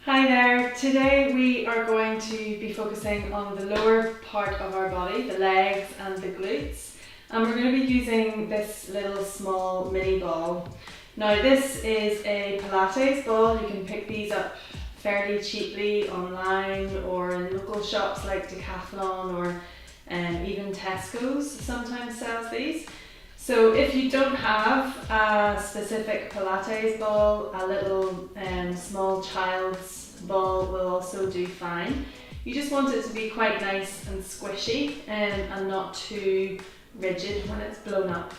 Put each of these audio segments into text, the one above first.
Hi there, today we are going to be focusing on the lower part of our body, the legs and the glutes, and we're going to be using this little small mini ball. Now this is a Pilates ball. You can pick these up fairly cheaply online or in local shops like Decathlon or even Tesco's sometimes sells these. So if you don't have a specific Pilates ball, a little small child's ball will also do fine. You just want it to be quite nice and squishy and not too rigid when it's blown up.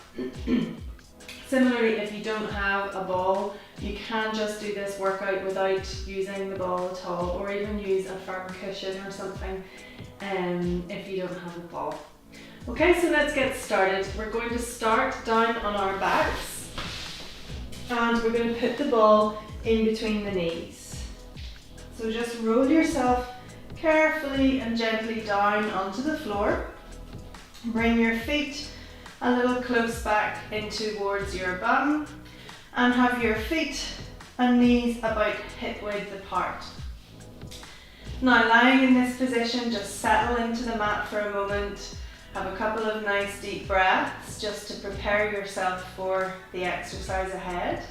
Similarly, if you don't have a ball, you can just do this workout without using the ball at all, or even use a firm cushion or something if you don't have a ball. Okay, so let's get started. We're going to start down on our backs and we're going to put the ball in between the knees. So just roll yourself carefully and gently down onto the floor. Bring your feet a little close back in towards your bum and have your feet and knees about hip width apart. Now lying in this position, just settle into the mat for a moment. Have a couple of nice deep breaths just to prepare yourself for the exercise ahead.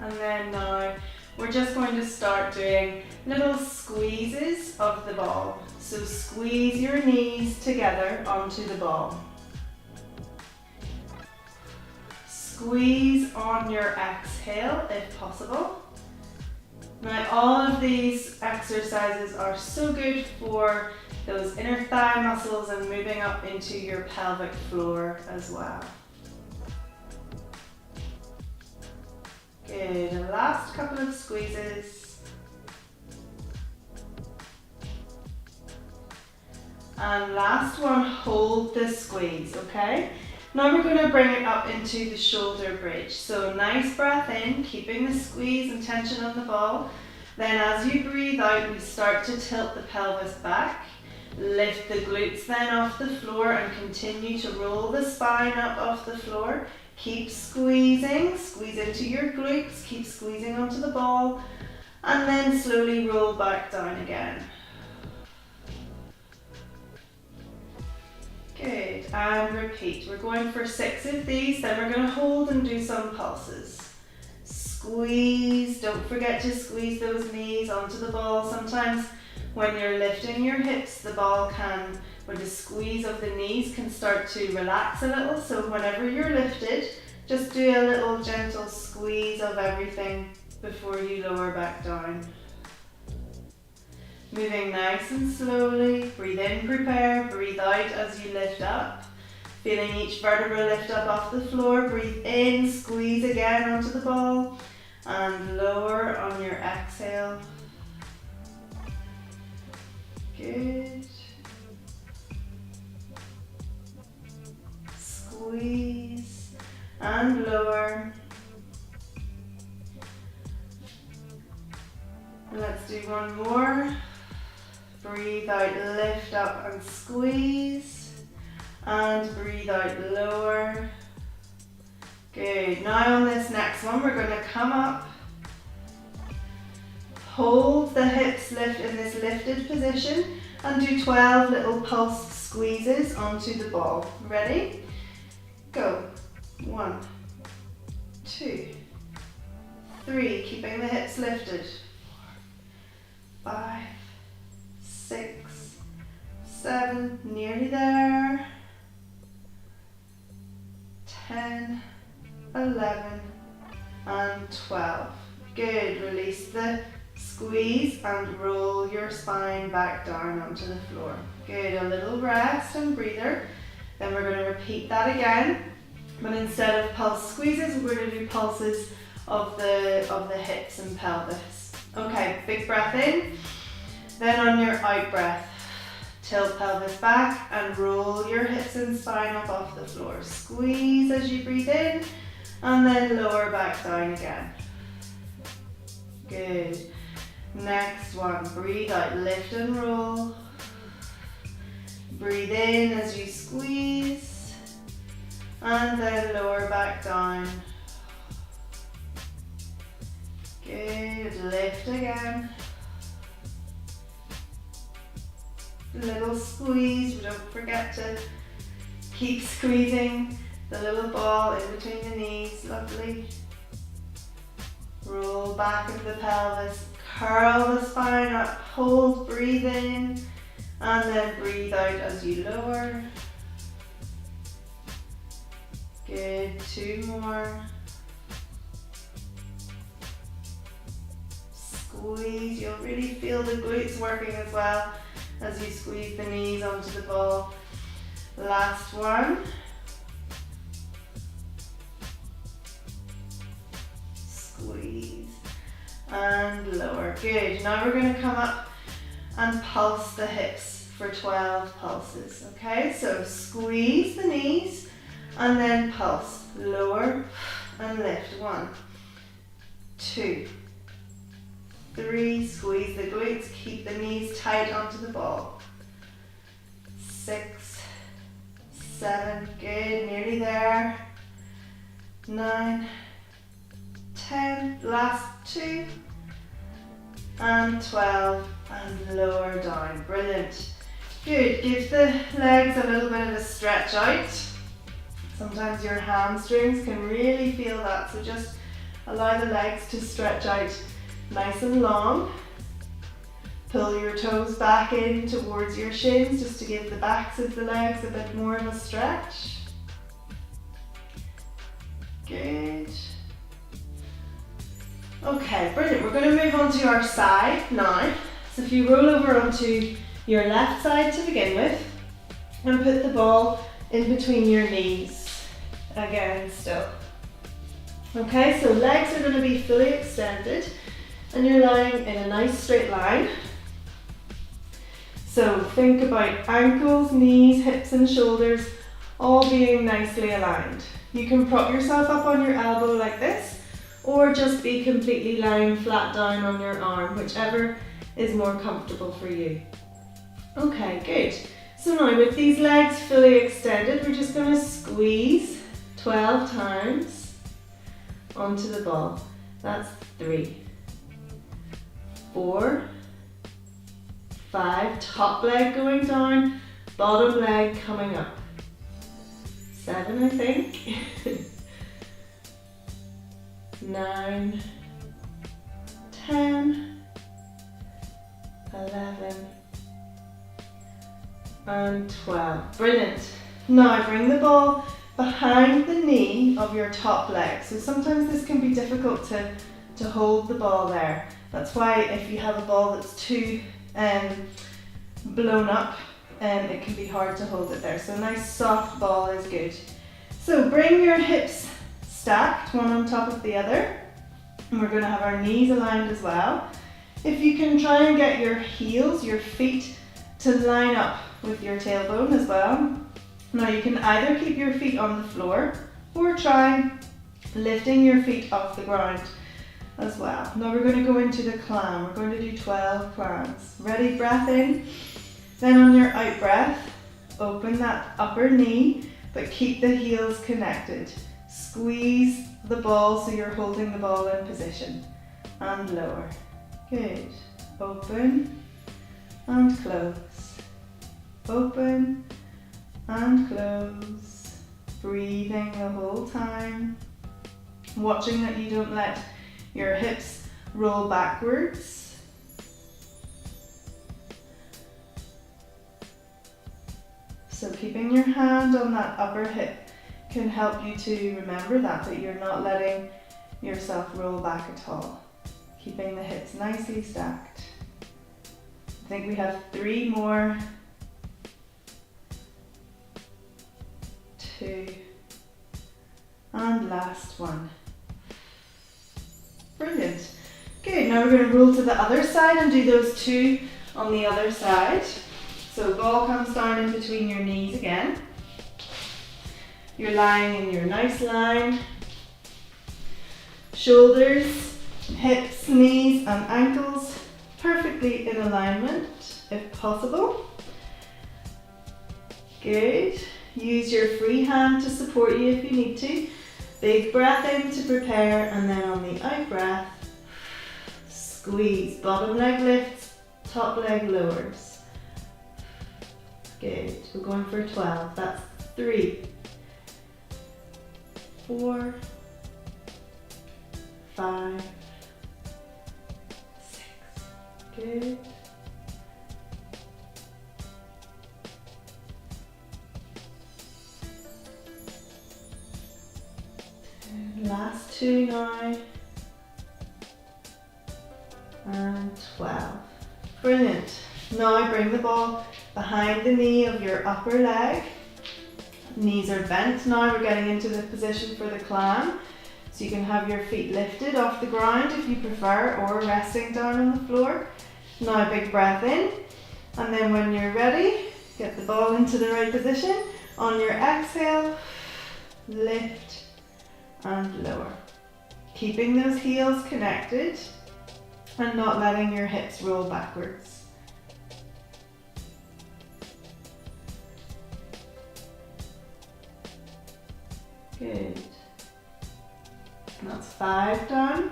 And then now we're just going to start doing little squeezes of the ball. So squeeze your knees together onto the ball. Squeeze on your exhale if possible. Now all of these exercises are so good for those inner thigh muscles and moving up into your pelvic floor as well. Good, and last couple of squeezes. And last one, hold the squeeze, okay? Now we're going to bring it up into the shoulder bridge. So nice breath in, keeping the squeeze and tension on the ball. Then as you breathe out, we start to tilt the pelvis back. Lift the glutes then off the floor and continue to roll the spine up off the floor. Keep squeezing, squeeze into your glutes, keep squeezing onto the ball, and then slowly roll back down again. Good, and repeat. We're going for 6 of these, then we're going to hold and do some pulses. Squeeze, don't forget to squeeze those knees onto the ball. Sometimes when you're lifting your hips, the ball can, or the squeeze of the knees can start to relax a little. So whenever you're lifted, just do a little gentle squeeze of everything before you lower back down. Moving nice and slowly, breathe in, prepare, breathe out as you lift up. Feeling each vertebra lift up off the floor, breathe in, squeeze again onto the ball, and lower on your exhale. Good. Squeeze and lower. Let's do one more. Breathe out, lift up and squeeze. And breathe out, lower. Good. Now on this next one, we're going to come up. Hold the hips lift in this lifted position and do 12 little pulsed squeezes onto the ball. Ready? Go. 1, 2, 3. Keeping the hips lifted. 5, 6, 7. Nearly there. 10, 11, and 12. Good. Release the squeeze and roll your spine back down onto the floor. Good. A little rest and breather. Then we're going to repeat that again, but instead of pulse squeezes, we're going to do pulses of the hips and pelvis. Okay, big breath in. Then on your out breath, tilt pelvis back and roll your hips and spine up off the floor. Squeeze as you breathe in and then lower back down again. Good. Next one, breathe out, lift and roll. Breathe in as you squeeze And then lower back down. Good, lift again. Little squeeze, but don't forget to keep squeezing the little ball in between the knees, lovely. Roll back into the pelvis, curl the spine up, hold, breathe in, and then breathe out as you lower. Good, 2 more. Squeeze, you'll really feel the glutes working as well as you squeeze the knees onto the ball. Last one. Squeeze and lower. Good. Now we're going to come up and pulse the hips for 12 pulses. Okay, so squeeze the knees and then pulse. Lower and lift. 1, 2, 3, squeeze the glutes, keep the knees tight onto the ball. 6, 7, good, nearly there. 9, 10, last 2, and 12, and lower down, brilliant. Good, give the legs a little bit of a stretch out. Sometimes your hamstrings can really feel that, so just allow the legs to stretch out nice and long. Pull your toes back in towards your shins just to give the backs of the legs a bit more of a stretch. Good. Okay, brilliant. We're going to move on to our side now. So if you roll over onto your left side to begin with and put the ball in between your knees. Again, still. Okay, so legs are going to be fully extended and you're lying in a nice straight line. So think about ankles, knees, hips and shoulders all being nicely aligned. You can prop yourself up on your elbow like this or just be completely lying flat down on your arm, whichever is more comfortable for you. Okay, good. So now with these legs fully extended, we're just going to squeeze 12 times onto the ball. That's 3, 4, 5, top leg going down, bottom leg coming up. 7, I think. 9, 10, 11, and 12. Brilliant. Now bring the ball behind the knee of your top leg. So sometimes this can be difficult to hold the ball there. That's why if you have a ball that's too blown up, it can be hard to hold it there. So a nice soft ball is good. So bring your hips stacked, one on top of the other. And we're going to have our knees aligned as well. If you can try and get your heels, your feet, to line up with your tailbone as well. Now you can either keep your feet on the floor or try lifting your feet off the ground as well. Now we're going to go into the clam. We're going to do 12 clams. Ready? Breath in. Then on your out breath, open that upper knee, but keep the heels connected. Squeeze the ball so you're holding the ball in position. And lower. Good. Open and close. Open and close. Breathing the whole time. Watching that you don't let your hips roll backwards. So keeping your hand on that upper hip can help you to remember that you're not letting yourself roll back at all. Keeping the hips nicely stacked. I think we have 3 more. 2. And last one. Brilliant. Good, now we're going to roll to the other side and do those 2 on the other side. So ball comes down in between your knees again. You're lying in your nice line. Shoulders, hips, knees and ankles perfectly in alignment if possible. Good. Use your free hand to support you if you need to. Big breath in to prepare, and then on the out breath, squeeze. Bottom leg lifts, top leg lowers. Good. We're going for 12. That's 3, 4, 5, 6. Good. Last 2 now. And 12. Brilliant. Now bring the ball behind the knee of your upper leg. Knees are bent. Now we're getting into the position for the climb. So you can have your feet lifted off the ground if you prefer, or resting down on the floor. Now big breath in. And then when you're ready, get the ball into the right position. On your exhale, lift and lower. Keeping those heels connected and not letting your hips roll backwards. Good. And that's 5 down.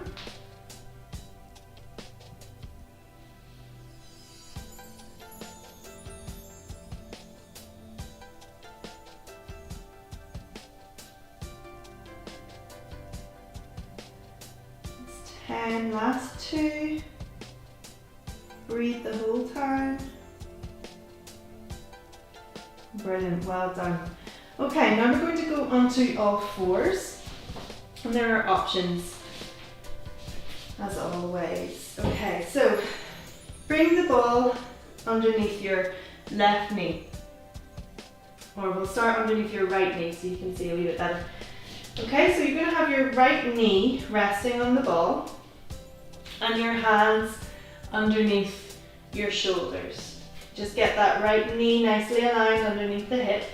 It's 10, last 2. Breathe the whole time. Brilliant, well done. Okay, now we're going to go onto all fours, and there are options, as always. Okay, so bring the ball underneath your left knee, or we'll start underneath your right knee so you can see a wee bit better. Okay, so you're going to have your right knee resting on the ball, and your hands underneath your shoulders. Just get that right knee nicely aligned underneath the hip.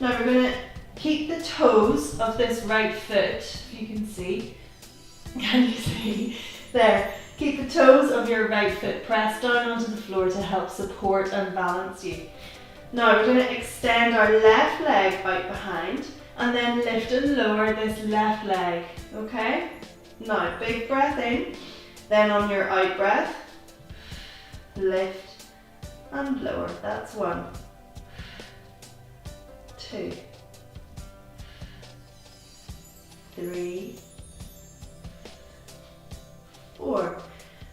Now we're going to keep the toes of this right foot, if you can see. Can you see? There. Keep the toes of your right foot pressed down onto the floor to help support and balance you. Now we're going to extend our left leg out behind and then lift and lower this left leg. Okay? Now big breath in. Then on your out breath, lift and lower. That's 1, 2, 3, 4.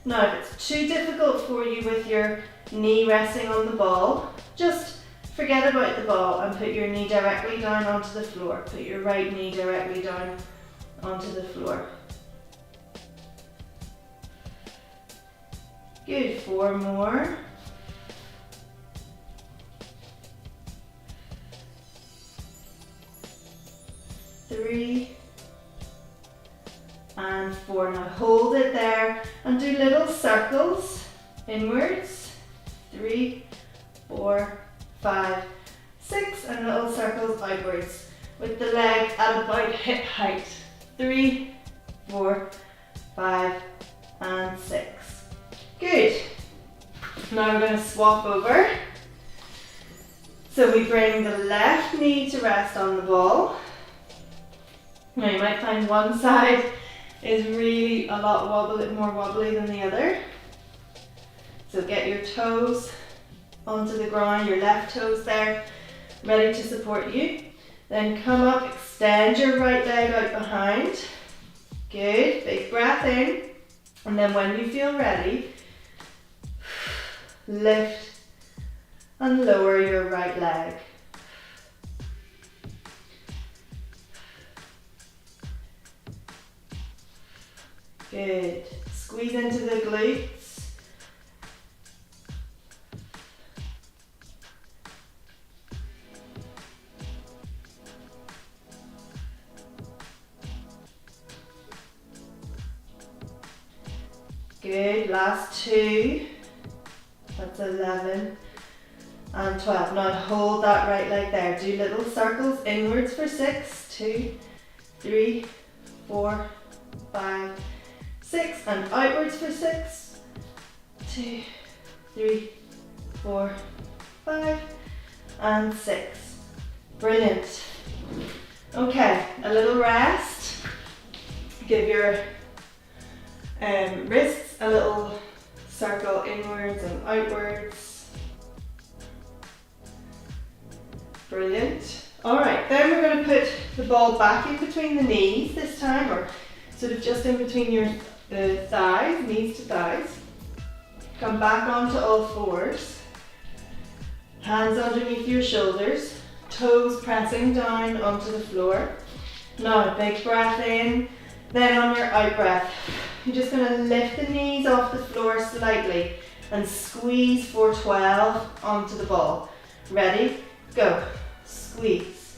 Now if it's too difficult for you with your knee resting on the ball, just forget about the ball and put your knee directly down onto the floor. Put your right knee directly down onto the floor. Good, 4 more. 3 and 4. Now hold it there and do little circles inwards. 3, 4, 5, 6, and little circles outwards with the leg at about hip height. 3, 4, 5, and 6. Good. Now we're going to swap over. So we bring the left knee to rest on the ball. Now you might find one side is really a lot more wobbly than the other. So get your toes onto the ground, your left toes there, ready to support you. Then come up, extend your right leg out behind. Good, big breath in. And then when you feel ready, lift and lower your right leg. Good. Squeeze into the glutes. Good. Last 2. That's 11 and 12. Now hold that right leg there. Do little circles inwards for 6. 2, 3, 4, 5, 6, and outwards for 6. 2, 3, 4, 5, and 6. Brilliant. Okay, a little rest. Give your wrists a little circle inwards and outwards. Brilliant. Alright, then we're going to put the ball back in between the knees this time, or sort of just in between your thighs, knees to thighs. Come back onto all fours. Hands underneath your shoulders, toes pressing down onto the floor. Now, big breath in, then on your out breath, you're just going to lift the knees off the floor slightly and squeeze for 12 onto the ball. Ready? Go. Squeeze.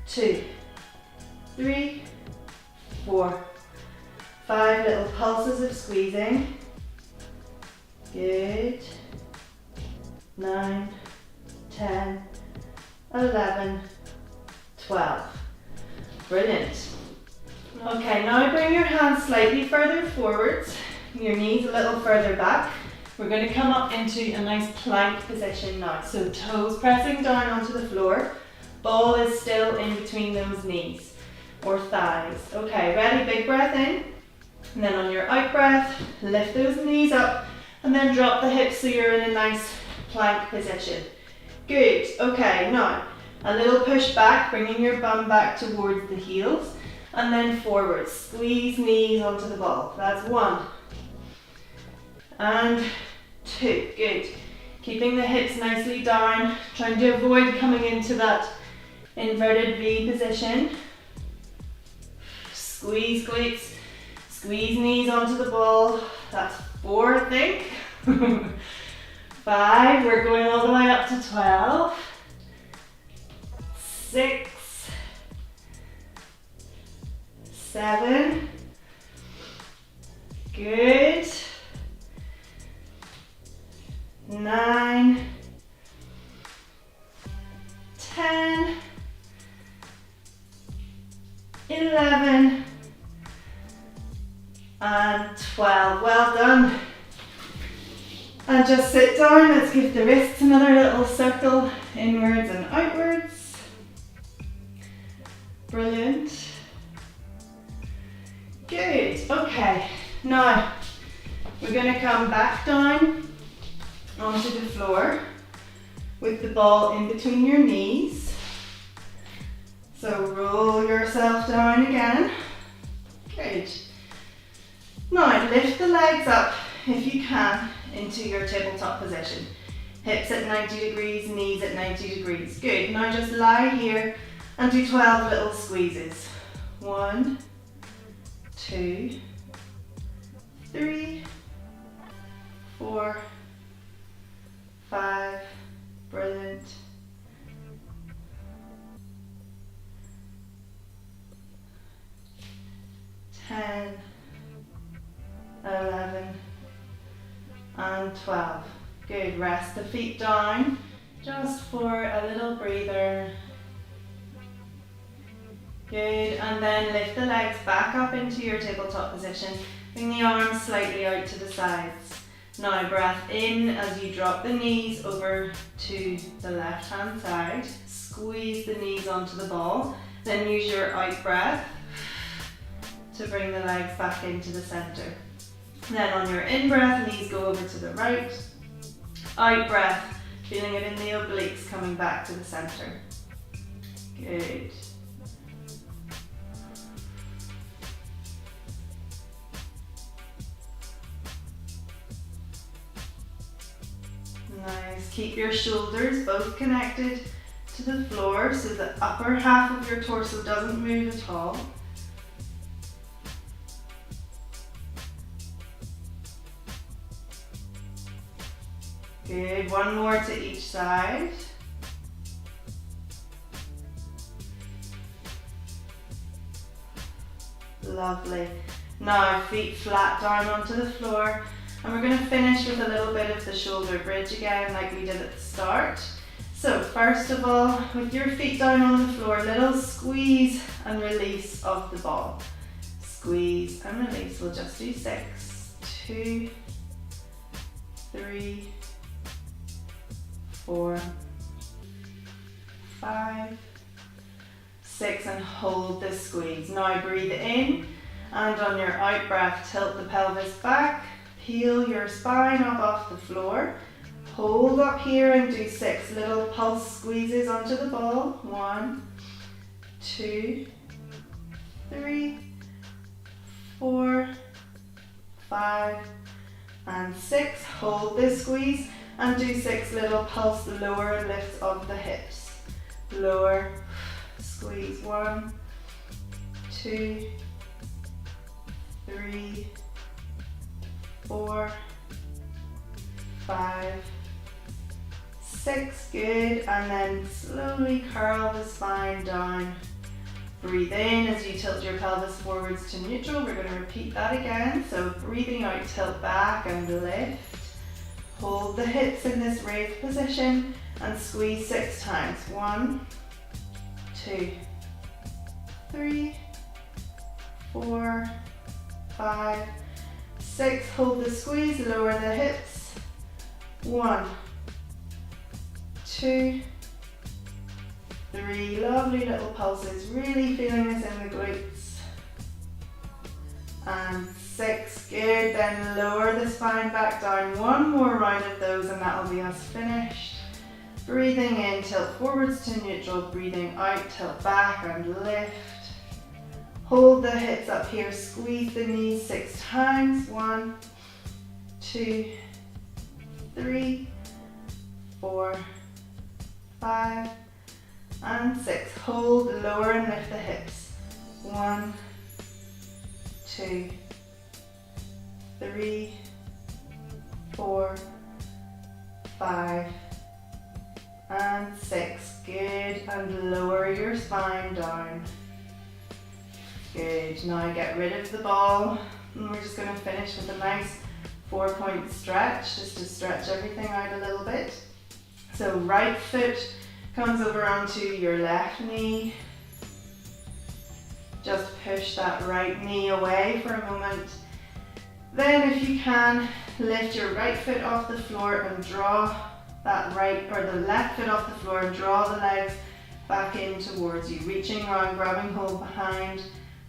2, 3, 4, 5 little pulses of squeezing. Good. 9, 10, 11, 12. Brilliant. Okay, now bring your hands slightly further forwards, your knees a little further back. We're going to come up into a nice plank position now. So toes pressing down onto the floor, ball is still in between those knees or thighs. Okay, ready? Big breath in, and then on your out breath, lift those knees up and then drop the hips so you're in a nice plank position. Good. Okay, now a little push back, bringing your bum back towards the heels, and then forward. Squeeze knees onto the ball. That's 1 and 2. Good. Keeping the hips nicely down, trying to avoid coming into that inverted V position. Squeeze glutes, squeeze knees onto the ball. That's 4, I think. 5, we're going all the way up to 12. 6, 7, good. 9, 10, 11, and 12. Well done. And just sit down. Let's give the wrists another little circle inwards and outwards. Brilliant. Good. Okay. Now we're going to come back down onto the floor with the ball in between your knees. So roll yourself down again. Good. Now lift the legs up if you can into your tabletop position. Hips at 90 degrees, knees at 90 degrees. Good. Now just lie here and do 12 little squeezes. 1, 2, 3, 4, 5. Brilliant. 10, 11, and 12. Good. Rest the feet down just for a little breather. Good. And then lift the legs back up into your tabletop position. Bring the arms slightly out to the sides. Now breath in as you drop the knees over to the left hand side. Squeeze the knees onto the ball. Then use your out breath to bring the legs back into the center. Then on your in breath, knees go over to the right. Out breath, feeling it in the obliques coming back to the center. Good. Nice. Keep your shoulders both connected to the floor so the upper half of your torso doesn't move at all. Good. One more to each side. Lovely. Now feet flat down onto the floor, and we're going to finish with a little bit of the shoulder bridge again like we did at the start. So first of all, with your feet down on the floor, little squeeze and release of the ball. Squeeze and release. We'll just do 6, 2, 3, 4, 5, 6, and hold this squeeze. Now breathe in, and on your out breath, tilt the pelvis back, peel your spine up off the floor, hold up here and do 6 little pulse squeezes onto the ball. 1, 2, 3, 4, 5, and 6. Hold this squeeze and do 6 little pulse lower and lifts of the hips. Lower, squeeze. 1, 2, 3, 4, 5, 6. Good. And then slowly curl the spine down. Breathe in as you tilt your pelvis forwards to neutral. We're going to repeat that again. So breathing out, tilt back and lift. Hold the hips in this raised position and squeeze 6 times. 1, 2, 3, 4, 5, 6. Hold the squeeze, lower the hips. 1, 2, 3, lovely little pulses, really feeling this in the glutes. And 6, good, then lower the spine back down. One more round of those and that'll be us finished. Breathing in, tilt forwards to neutral, breathing out, tilt back and lift. Hold the hips up here, squeeze the knees 6 times. 1, 2, 3, 4, 5, and 6. Hold, lower and lift the hips. 1, 2, 3, 4, 5, and 6. Good. And lower your spine down. Good. Now get rid of the ball. And we're just going to finish with a nice 4-point stretch, just to stretch everything out a little bit. So right foot comes over onto your left knee. Just push that right knee away for a moment. Then if you can, lift your right foot off the floor and draw that right, or the left foot off the floor and draw the legs back in towards you, reaching around, grabbing hold behind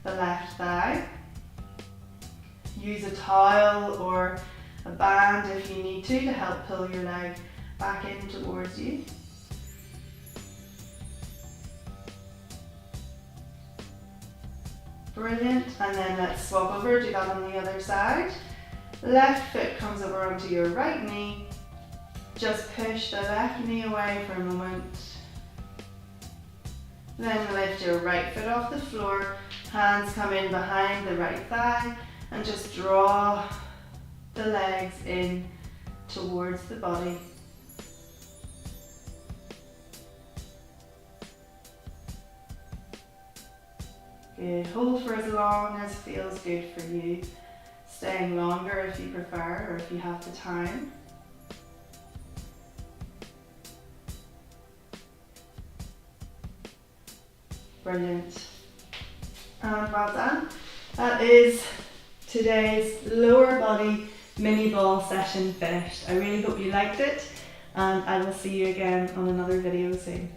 the left thigh. Use a towel or a band if you need to help pull your leg back in towards you. Brilliant. And then let's swap over, do that on the other side. Left foot comes over onto your right knee. Just push the left knee away for a moment. Then lift your right foot off the floor. Hands come in behind the right thigh and just draw the legs in towards the body. Good. Hold for as long as feels good for you. Staying longer if you prefer or if you have the time. Brilliant. And well done. That is today's lower body mini ball session finished. I really hope you liked it, and I will see you again on another video soon.